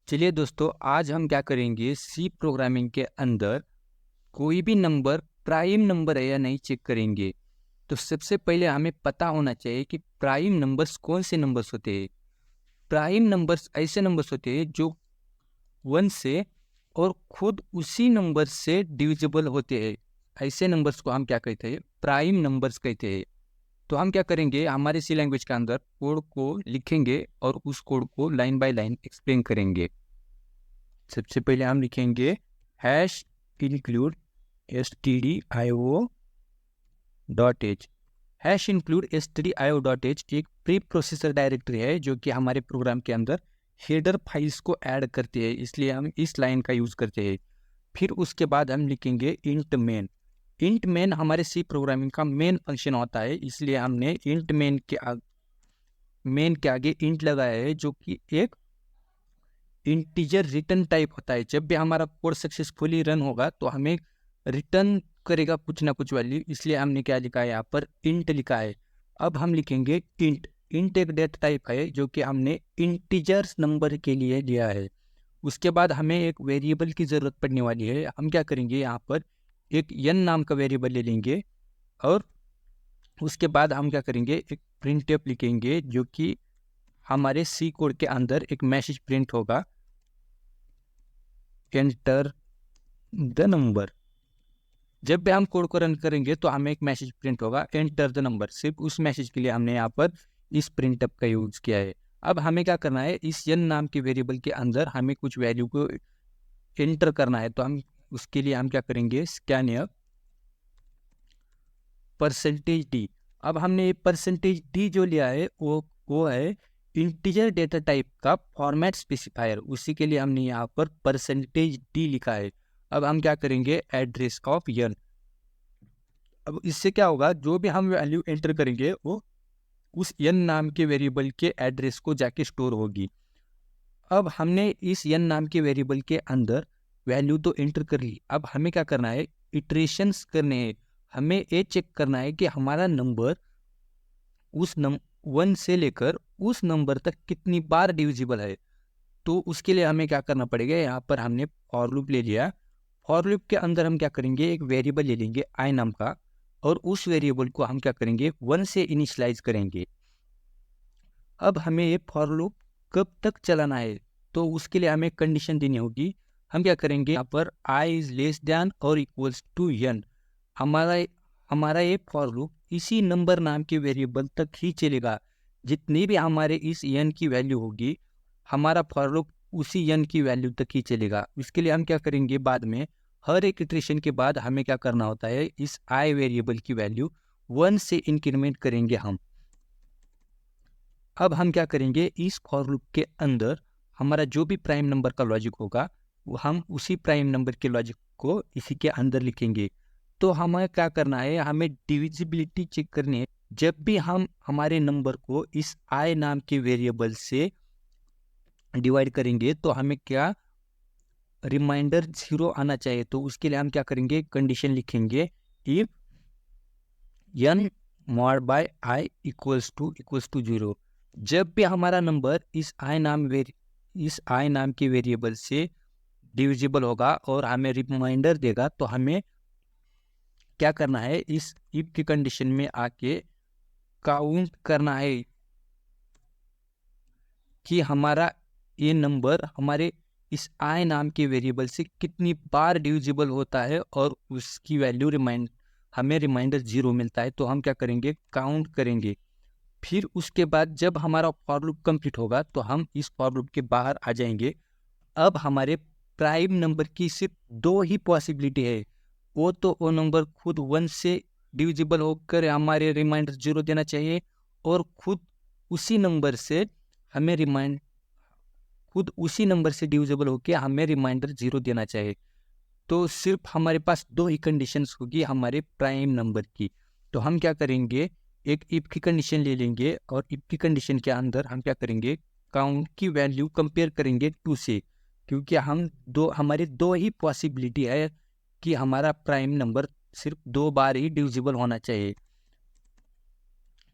चलिए दोस्तों, आज हम क्या करेंगे, सी प्रोग्रामिंग के अंदर कोई भी नंबर प्राइम नंबर है या नहीं चेक करेंगे। तो सबसे पहले हमें पता होना चाहिए कि प्राइम नंबर्स कौन से नंबर्स होते हैं। प्राइम नंबर्स ऐसे नंबर्स होते हैं जो वन से और खुद उसी नंबर से डिविजिबल होते हैं। ऐसे नंबर्स को हम क्या कहते हैं, प्राइम नंबर्स कहते हैं। तो हम क्या करेंगे, हमारे सी लैंग्वेज के अंदर कोड को लिखेंगे और उस कोड को लाइन बाय लाइन एक्सप्लेन करेंगे। सबसे पहले हम लिखेंगे hash include stdio.h। Hash include stdio.h एक प्री प्रोसेसर डायरेक्टरी है जो कि हमारे प्रोग्राम के अंदर हेडर फाइल्स को ऐड करती है, इसलिए हम इस लाइन का यूज़ करते हैं। फिर उसके बाद हम लिखेंगे इंट मेन। इंट मेन हमारे सी प्रोग्रामिंग का मेन फंक्शन होता है, इसलिए हमने इंट मेन के आगे इंट लगाया है जो कि एक इंटीजर रिटर्न टाइप होता है। जब भी हमारा कोड सक्सेसफुली रन होगा तो हमें रिटर्न करेगा कुछ ना कुछ वैल्यू, इसलिए हमने क्या लिखा है, यहाँ पर इंट लिखा है। अब हम लिखेंगे इंट। इंट एक डेटा टाइप है जो कि हमने इंटीजर्स नंबर के लिए लिया है। उसके बाद हमें एक वेरिएबल की ज़रूरत पड़ने वाली है। हम क्या करेंगे, यहाँ पर एक n नाम का वेरिएबल ले लेंगे और उसके बाद हम क्या करेंगे, एक प्रिंटफ लिखेंगे जो कि हमारे सी कोड के अंदर एक मैसेज प्रिंट होगा, एंटर द नंबर। जब भी हम कोड को रन करेंगे तो हमें एक मैसेज प्रिंट होगा, एंटर द नंबर। सिर्फ उस मैसेज के लिए हमने यहाँ पर इस प्रिंटअप का यूज़ किया है। अब हमें क्या करना है, इस n नाम के वेरिएबल के अंदर हमें कुछ वैल्यू को एंटर करना है। तो हम उसके लिए हम क्या करेंगे, स्कैनफ परसेंटेज डी। अब हमने परसेंटेज डी जो लिया है वो है इंटीजर डेटा टाइप का फॉर्मेट स्पेसिफायर, उसी के लिए हमने यहाँ पर परसेंटेज डी लिखा है। अब हम क्या करेंगे, एड्रेस ऑफ यन। अब इससे क्या होगा, जो भी हम वैल्यू एंटर करेंगे वो उस यन नाम के वेरिएबल के एड्रेस को जाके स्टोर होगी। अब हमने इस यन नाम के वेरिएबल के अंदर वैल्यू तो एंटर कर ली। अब हमें क्या करना है, इटरेशंस करने हैं। हमें ये चेक करना है कि हमारा नंबर उस वन से लेकर उस नंबर तक कितनी बार डिविजिबल है। तो उसके लिए हमें क्या करना पड़ेगा, यहाँ पर हमने फॉर लूप ले लिया। फॉर लूप के अंदर हम क्या करेंगे, एक वेरिएबल ले लेंगे आई नाम का, और उस वेरिएबल को हम क्या करेंगे, वन से इनिशियलाइज करेंगे। अब हमें ये फॉर लूप कब तक चलाना है, तो उसके लिए हमें कंडीशन देनी होगी। हम क्या करेंगे, यहाँ पर आई इज लेस दैन और इक्वल्स टू n। हमारा हमारा ये फॉर लूप इसी नंबर नाम के वेरिएबल तक ही चलेगा। जितनी भी हमारे इस n की वैल्यू होगी, हमारा फॉर लूप उसी n की वैल्यू तक ही चलेगा। इसके लिए हम क्या करेंगे, बाद में हर एक इटरेशन के बाद हमें क्या करना होता है, इस आई वेरिएबल की वैल्यू वन से इंक्रीमेंट करेंगे हम। अब हम क्या करेंगे, इस फॉर लूप के अंदर हमारा जो भी प्राइम नंबर का लॉजिक होगा वो हम उसी प्राइम नंबर के लॉजिक को इसी के अंदर लिखेंगे। तो हमें क्या करना है, हमें डिविजिबिलिटी चेक करनी है। जब भी हम हमारे नंबर को इस आई नाम के वेरिएबल से डिवाइड करेंगे तो हमें क्या रिमाइंडर 0 आना चाहिए। तो उसके लिए हम क्या करेंगे, कंडीशन लिखेंगे, if n mod by I equals to 0। जब भी हमारा नंबर इस आई नाम के वेरिएबल से डिविजिबल होगा और हमें रिमाइंडर देगा, तो हमें क्या करना है, इस इफ की कंडीशन में आके काउंट करना है कि हमारा ये नंबर हमारे इस आई नाम के वेरिएबल से कितनी बार डिविजिबल होता है और उसकी वैल्यू हमें रिमाइंडर 0 मिलता है। तो हम क्या करेंगे, काउंट करेंगे। फिर उसके बाद जब हमारा फॉर लूप कंप्लीट होगा तो हम इस फॉर लूप के बाहर आ जाएंगे। अब हमारे प्राइम नंबर की सिर्फ दो ही पॉसिबिलिटी है, वो नंबर खुद वन से डिविजिबल होकर हमारे रिमाइंडर 0 देना चाहिए, और उसी नंबर से हमें खुद उसी नंबर से डिविजिबल होकर हमें रिमाइंडर 0 देना चाहिए। तो सिर्फ हमारे पास दो ही कंडीशंस होगी हमारे प्राइम नंबर की। तो हम क्या करेंगे, एक इफ की कंडीशन ले लेंगे और इफ की कंडीशन के अंदर हम क्या करेंगे, काउंट की वैल्यू कंपेयर करेंगे 2 से, क्योंकि हमारे दो ही पॉसिबिलिटी है कि हमारा प्राइम नंबर सिर्फ 2 बार ही डिविजिबल होना चाहिए।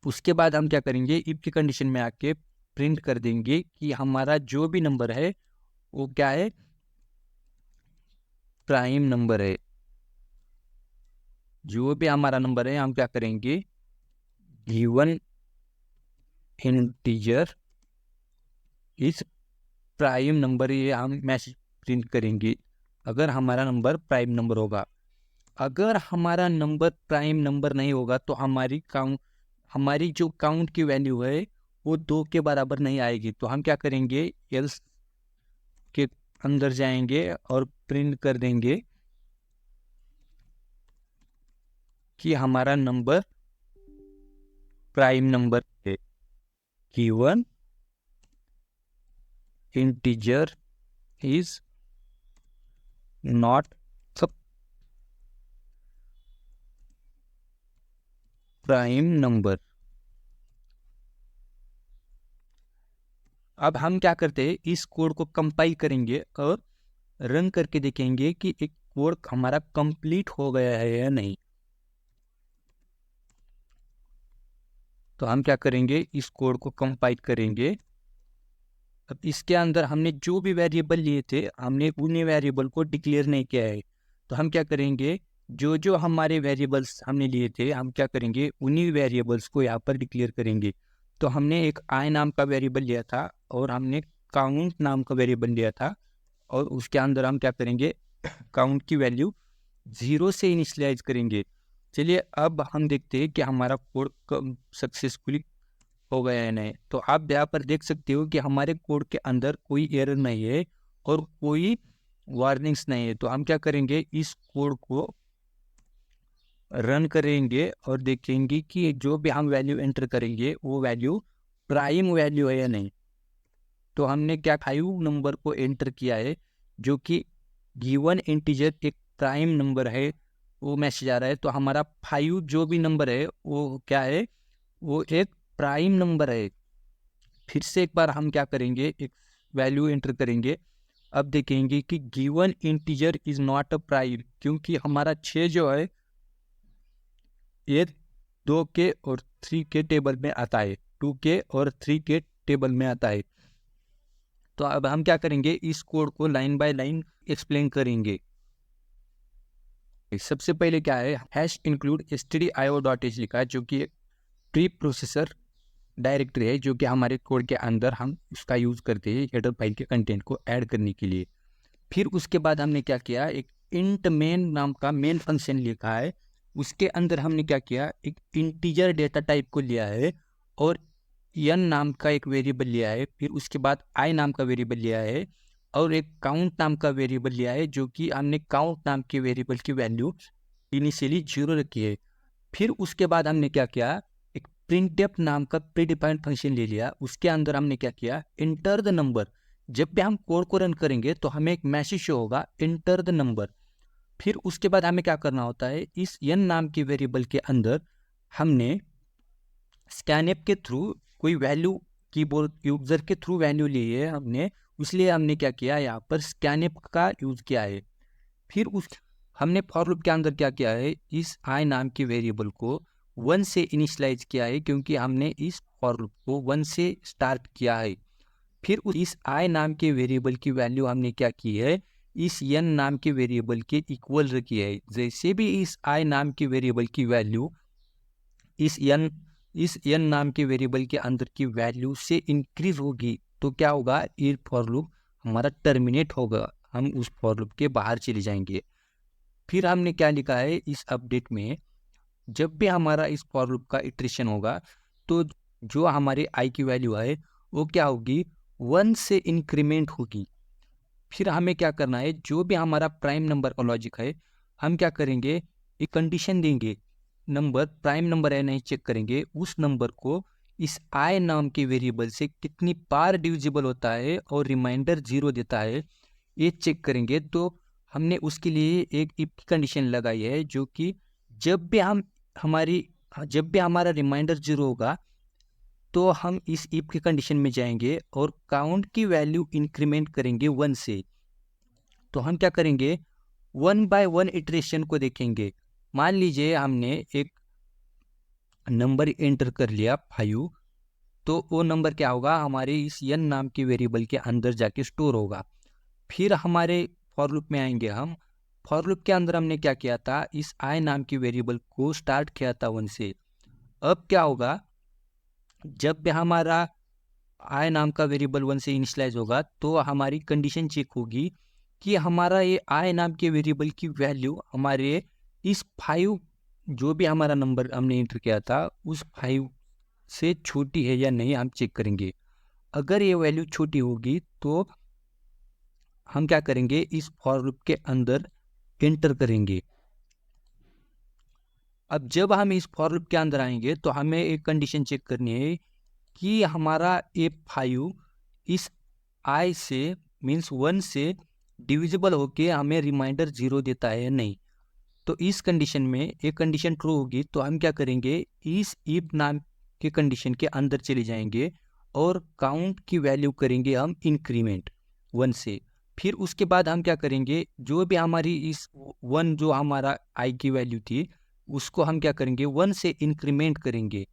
उसके बाद हम क्या करेंगे, इफ की कंडीशन में आके प्रिंट कर देंगे कि हमारा जो भी नंबर है वो क्या है, प्राइम नंबर है। जो भी हमारा नंबर है हम क्या करेंगे, गिवन इंटीजर इस प्राइम नंबर, ये हम मैसेज प्रिंट करेंगे अगर हमारा नंबर प्राइम नंबर होगा। अगर हमारा नंबर प्राइम नंबर नहीं होगा तो हमारी जो काउंट की वैल्यू है वो 2 के बराबर नहीं आएगी। तो हम क्या करेंगे, एल्स के अंदर जाएंगे और प्रिंट कर देंगे कि हमारा नंबर प्राइम नंबर है। Given integer is not the prime number. अब हम क्या करते हैं, इस कोड को कंपाइल करेंगे और रन करके देखेंगे कि एक कोड हमारा कंप्लीट हो गया है या नहीं। तो हम क्या करेंगे, इस कोड को कंपाइल करेंगे। अब इसके अंदर हमने जो भी वेरिएबल लिए थे हमने उन्हीं वेरिएबल को डिक्लेयर नहीं किया है। तो हम क्या करेंगे, जो जो हमारे वेरिएबल्स हमने लिए थे हम क्या करेंगे, उन्हीं वेरिएबल्स को यहाँ पर डिक्लेयर करेंगे। तो हमने एक आई नाम का वेरिएबल लिया था और हमने काउंट नाम का वेरिएबल लिया था, और उसके अंदर हम क्या करेंगे, काउंट की वैल्यू 0 से इनिशियलाइज करेंगे। चलिए अब हम देखते हैं कि हमारा कोड सक्सेसफुली हो गया है नहीं। तो आप यहाँ पर देख सकते हो कि हमारे कोड के अंदर कोई एरर नहीं है और कोई वार्निंग्स नहीं है। तो हम क्या करेंगे, इस कोड को रन करेंगे और देखेंगे कि जो भी हम वैल्यू एंटर करेंगे वो वैल्यू प्राइम वैल्यू है या नहीं। तो हमने क्या 5 नंबर को एंटर किया है, जो कि गिवन इंटीजर एक प्राइम नंबर है, वो मैसेज आ रहा है। तो हमारा 5 जो भी नंबर है वो क्या है, वो एक प्राइम नंबर है। फिर से एक बार हम क्या करेंगे, एक वैल्यू एंटर करेंगे। अब देखेंगे कि given integer is not a prime, क्योंकि हमारा 6 जो है ये 2 के और 3 के टेबल में आता है, 2 के और 3 के टेबल में आता है। तो अब हम क्या करेंगे, इस कोड को लाइन बाय लाइन एक्सप्लेन करेंगे। सबसे पहले क्या है, हैश इंक्लूड stdio.h लिखा है, जो कि एक प्री प्रोसेसर डायरेक्टरी है, जो कि हमारे कोड के अंदर हम उसका यूज़ करते हैं हेडर फाइल के कंटेंट को ऐड करने के लिए। फिर उसके बाद हमने क्या किया, एक इंट मेन नाम का मेन फंक्शन लिखा है। उसके अंदर हमने क्या किया, एक इंटीजर डेटा टाइप को लिया है और n नाम का एक वेरिएबल लिया है। फिर उसके बाद i नाम का वेरिएबल लिया है और एक काउंट नाम का वेरिएबल लिया है, जो कि हमने काउंट नाम के वेरिएबल की वैल्यू इनिशियली 0 रखी है। फिर उसके बाद हमने क्या किया, एक printf नाम का प्रीडिफाइंड फंक्शन ले लिया। उसके अंदर हमने क्या किया, इंटर द नंबर। जब भी हम कोड को रन करेंगे तो हमें एक मैसेज शो होगा, इंटर द नंबर। फिर उसके बाद हमें क्या करना होता है, इस n नाम के वेरिएबल के अंदर हमने स्कैनएप के थ्रू कोई वैल्यू, कीबोर्ड यूजर के थ्रू वैल्यू ली है हमने, इसलिए हमने क्या किया, यहाँ पर स्कैनएप का यूज किया है। फिर उस हमने फॉर लूप के अंदर क्या किया है, इस आई नाम के वेरिएबल को 1 से इनिशियलाइज किया है, क्योंकि हमने इस फॉर लूप को 1 से स्टार्ट किया है। फिर इस आई नाम के वेरिएबल की वैल्यू हमने क्या की है, इस n नाम के वेरिएबल के इक्वल रखी है। जैसे भी इस आई नाम के वेरिएबल की वैल्यू इस n नाम के वेरिएबल के अंदर की वैल्यू से इंक्रीज होगी तो क्या होगा, ये फॉर लूप हमारा टर्मिनेट होगा, हम उस फॉर लूप के बाहर चले जाएंगे। फिर हमने क्या लिखा है इस अपडेट में, जब भी हमारा इस फॉर लूप का इटरेशन होगा तो जो हमारी आई की वैल्यू है वो क्या होगी, 1 से इंक्रीमेंट होगी। फिर हमें क्या करना है, जो भी हमारा प्राइम नंबर का लॉजिक है हम क्या करेंगे, एक कंडीशन देंगे, नंबर प्राइम नंबर है नहीं चेक करेंगे, उस नंबर को इस आई नाम के वेरिएबल से कितनी बार डिविजिबल होता है और रिमाइंडर 0 देता है ये चेक करेंगे। तो हमने उसके लिए एक इफ की कंडीशन लगाई है, जो कि जब भी हमारा रिमाइंडर 0 होगा तो हम इस इफ की कंडीशन में जाएंगे और काउंट की वैल्यू इंक्रीमेंट करेंगे 1 से। तो हम क्या करेंगे, 1 बाय 1 इटरेशन को देखेंगे। मान लीजिए हमने एक नंबर एंटर कर लिया 5, तो वो नंबर क्या होगा, हमारे इस n नाम के वेरिएबल के अंदर जाके स्टोर होगा। फिर हमारे फॉर लूप में आएंगे हम। फॉर लूप के अंदर हमने क्या किया था, इस आई नाम की वेरिएबल को स्टार्ट किया था 1 से। अब क्या होगा, जब भी हमारा आई नाम का वेरिएबल 1 से इनिशियलाइज होगा तो हमारी कंडीशन चेक होगी कि हमारा ये आई नाम के वेरिएबल की वैल्यू हमारे इस 5 जो भी हमारा नंबर हमने एंटर किया था उस 5 से छोटी है या नहीं, हम चेक करेंगे। अगर ये वैल्यू छोटी होगी तो हम क्या करेंगे, इस फॉर लूप के अंदर एंटर करेंगे। अब जब हम इस फॉर लूप के अंदर आएंगे तो हमें एक कंडीशन चेक करनी है कि हमारा ये 5 इस आई से मीन्स 1 से डिविजिबल होके हमें रिमाइंडर 0 देता है या नहीं। तो इस कंडीशन में एक कंडीशन ट्रू होगी तो हम क्या करेंगे, इस इफ नाम के कंडीशन के अंदर चले जाएंगे और काउंट की वैल्यू करेंगे हम इंक्रीमेंट 1 से। फिर उसके बाद हम क्या करेंगे, जो भी हमारी इस 1 जो हमारा आई की वैल्यू थी उसको हम क्या करेंगे 1 से इंक्रीमेंट करेंगे।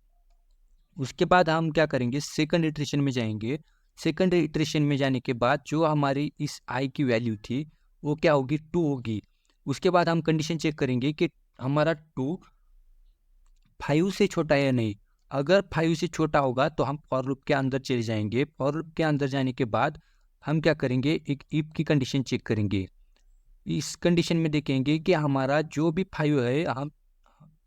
उसके बाद हम क्या करेंगे, सेकंड इटरेशन में जाएंगे। सेकंड इटरेशन में जाने के बाद जो हमारी इस आई की वैल्यू थी वो क्या होगी, 2 होगी। उसके बाद हम कंडीशन चेक करेंगे कि हमारा 2 5 से छोटा है या नहीं। अगर 5 से छोटा होगा तो हम फॉर लूप के अंदर चले जाएंगे। फॉर लूप के अंदर जाने के बाद हम क्या करेंगे, एक इफ की कंडीशन चेक करेंगे। इस कंडीशन में देखेंगे कि हमारा जो भी 5 है हम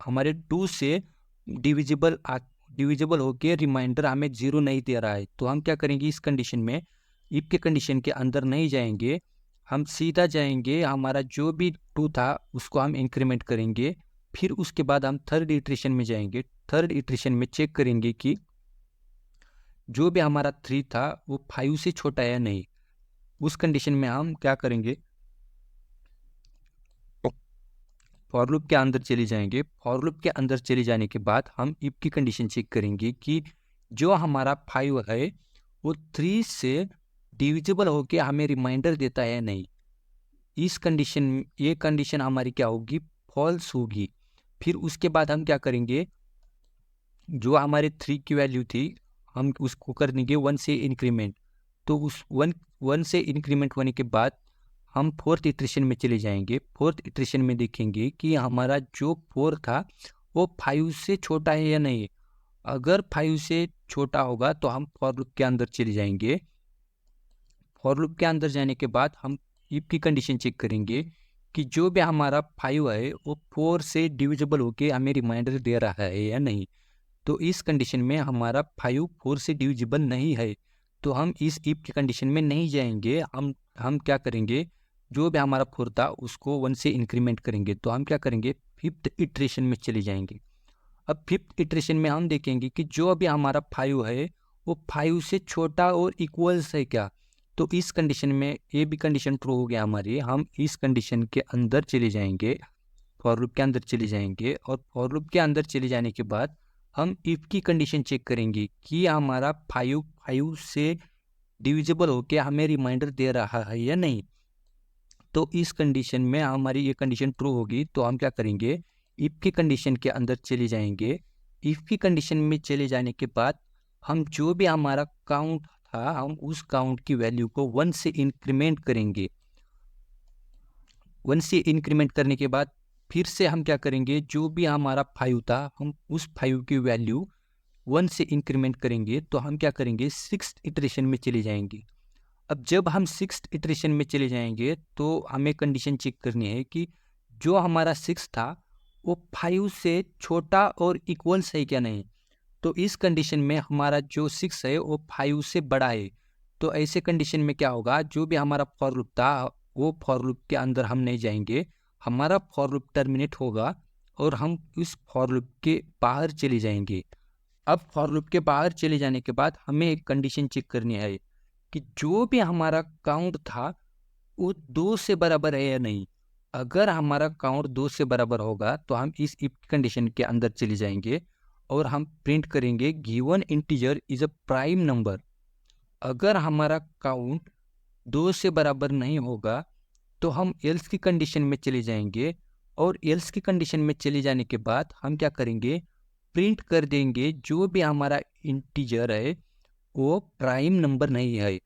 हमारे 2 से डिविजिबल होके रिमाइंडर हमें 0 नहीं दे रहा है। तो हम क्या करेंगे, इस कंडीशन में इफ के कंडीशन के अंदर नहीं जाएंगे, हम सीधा जाएंगे, हमारा जो भी 2 था उसको हम इंक्रीमेंट करेंगे। फिर उसके बाद हम थर्ड इटरेशन में जाएंगे। थर्ड इटरेशन में चेक करेंगे कि जो भी हमारा 3 था वो 5 से छोटा है या नहीं। उस कंडीशन में हम क्या करेंगे, फॉर लूप के अंदर चले जाएंगे। फॉर लूप के अंदर चले जाने के बाद हम इफ की कंडीशन चेक करेंगे कि जो हमारा 5 है वो 3 से डिविजिबल होके हमें रिमाइंडर देता है या नहीं। इस कंडीशन ये कंडीशन हमारी क्या होगी, फॉल्स होगी। फिर उसके बाद हम क्या करेंगे, जो हमारे 3 की वैल्यू थी हम उसको कर देंगे 1 से इंक्रीमेंट। तो उस 1 से इंक्रीमेंट होने के बाद हम फोर्थ इटरेशन में चले जाएंगे। फोर्थ इटरेशन में देखेंगे कि हमारा जो 4 था वो 5 से छोटा है या नहीं। अगर 5 से छोटा होगा तो हम फॉर लूप के अंदर चले जाएंगे। फॉर लूप के अंदर जाने के बाद हम इफ की कंडीशन चेक करेंगे कि जो भी हमारा 5 है वो 4 से डिविजिबल होके हमें रिमाइंडर दे रहा है या नहीं। तो इस कंडीशन में हमारा 5 4 से डिविजिबल नहीं है तो हम इस इफ की कंडीशन में नहीं जाएंगे। हम क्या करेंगे, जो भी हमारा 4 था उसको 1 से इंक्रीमेंट करेंगे। तो हम क्या करेंगे, फिफ्थ इटरेशन में चले जाएंगे। अब फिफ्थ इटरेशन में हम देखेंगे कि जो अभी हमारा 5 है वो 5 से छोटा और इक्वल्स है क्या। तो इस कंडीशन में ये भी कंडीशन ट्रू हो गया हमारी। हम इस कंडीशन के अंदर चले जाएंगे, फॉर लूप के अंदर चले जाएंगे। और फॉर लूप के अंदर चले जाने के बाद हम इफ की कंडीशन चेक करेंगे कि हमारा 5 से डिविजिबल होके हमें रिमाइंडर दे रहा है या नहीं। तो इस कंडीशन में हमारी ये कंडीशन ट्रू होगी तो हम क्या करेंगे, इफ की कंडीशन के अंदर चले जाएंगे। इफ की कंडीशन में चले जाने के बाद हम जो भी हमारा काउंट था हम उस काउंट की वैल्यू को 1 से इंक्रीमेंट करेंगे। 1 से इंक्रीमेंट करने के बाद फिर से हम क्या करेंगे, जो भी हमारा 5 था हम उस 5 की वैल्यू 1 से इंक्रीमेंट करेंगे। तो हम क्या करेंगे, 6th इटरेशन में चले जाएंगे। अब जब हम 6th इटरेशन में चले जाएंगे तो हमें कंडीशन चेक करनी है कि जो हमारा 6 था वो 5 से छोटा और इक्वल्स है क्या नहीं। तो इस कंडीशन में हमारा जो 6 है वो 5 से बड़ा है। तो ऐसे कंडीशन में क्या होगा, जो भी हमारा फॉर लूप था वो फॉर लूप के अंदर हम नहीं जाएंगे, हमारा फॉर लूप टर्मिनेट होगा और हम उस फॉर लूप के बाहर चले जाएंगे। अब फॉर लूप के बाहर चले जाने के बाद हमें एक कंडीशन चेक करनी है कि जो भी हमारा काउंट था वो 2 से बराबर है या नहीं। अगर हमारा काउंट 2 से बराबर होगा तो हम इस इफ कंडीशन के अंदर चले जाएंगे और हम प्रिंट करेंगे given integer is a prime number. अगर हमारा काउंट 2 से बराबर नहीं होगा तो हम एल्स की कंडीशन में चले जाएंगे और एल्स की कंडीशन में चले जाने के बाद हम क्या करेंगे, प्रिंट कर देंगे जो भी हमारा इंटीजर है वो प्राइम नंबर नहीं है।